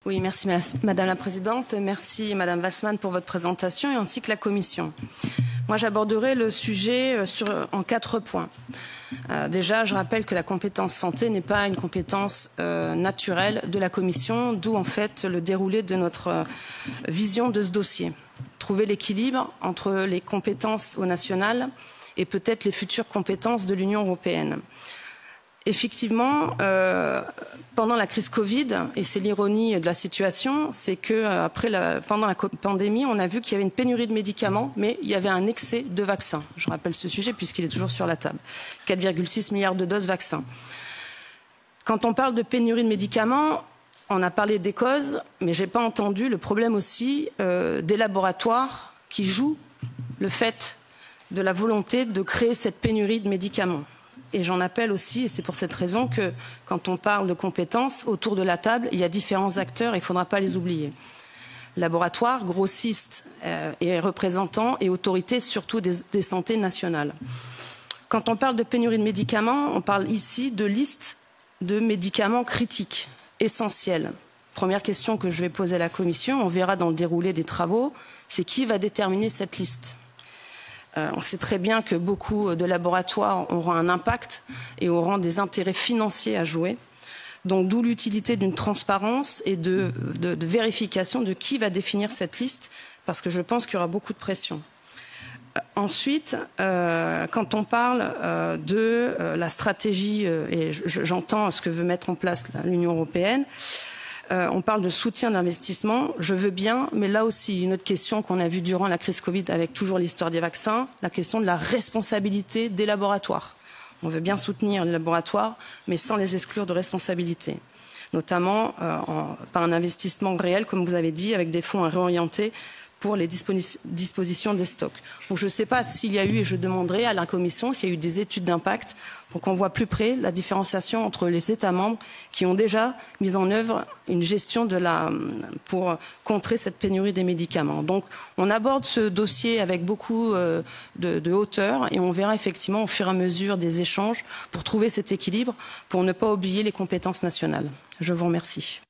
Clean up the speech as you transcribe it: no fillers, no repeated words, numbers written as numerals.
Oui, merci Madame la Présidente. Merci Madame Walsman pour votre présentation et ainsi que la Commission. Moi, j'aborderai le sujet en 4 points. Déjà, je rappelle que la compétence santé n'est pas une compétence naturelle de la Commission, d'où en fait le déroulé de notre vision de ce dossier. Trouver l'équilibre entre les compétences au national et peut-être les futures compétences de l'Union européenne. Effectivement, pendant la crise Covid, et c'est l'ironie de la situation, c'est que pendant la pandémie, on a vu qu'il y avait une pénurie de médicaments, mais il y avait un excès de vaccins. Je rappelle ce sujet puisqu'il est toujours sur la table. 4,6 milliards de doses vaccins. Quand on parle de pénurie de médicaments, on a parlé des causes, mais je n'ai pas entendu le problème aussi des laboratoires qui jouent le fait de la volonté de créer cette pénurie de médicaments. Et j'en appelle aussi, et c'est pour cette raison que quand on parle de compétences, autour de la table, il y a différents acteurs, il ne faudra pas les oublier. Laboratoires, grossistes et représentants et autorités, surtout des santé nationales. Quand on parle de pénurie de médicaments, on parle ici de liste de médicaments critiques, essentiels. Première question que je vais poser à la Commission, on verra dans le déroulé des travaux, c'est qui va déterminer cette liste ? On sait très bien que beaucoup de laboratoires auront un impact et auront des intérêts financiers à jouer. Donc d'où l'utilité d'une transparence et de vérification de qui va définir cette liste, parce que je pense qu'il y aura beaucoup de pression. Ensuite, quand on parle de la stratégie, et j'entends ce que veut mettre en place l'Union européenne, on parle de soutien d'investissement, je veux bien, mais là aussi, une autre question qu'on a vue durant la crise Covid avec toujours l'histoire des vaccins, la question de la responsabilité des laboratoires. On veut bien soutenir les laboratoires, mais sans les exclure de responsabilité, notamment par un investissement réel, comme vous avez dit, avec des fonds à réorienter pour les dispositions des stocks. Donc je ne sais pas s'il y a eu, et je demanderai à la Commission, s'il y a eu des études d'impact pour qu'on voit plus près la différenciation entre les États membres qui ont déjà mis en œuvre une gestion pour contrer cette pénurie des médicaments. Donc on aborde ce dossier avec beaucoup de hauteur et on verra effectivement au fur et à mesure des échanges pour trouver cet équilibre, pour ne pas oublier les compétences nationales. Je vous remercie.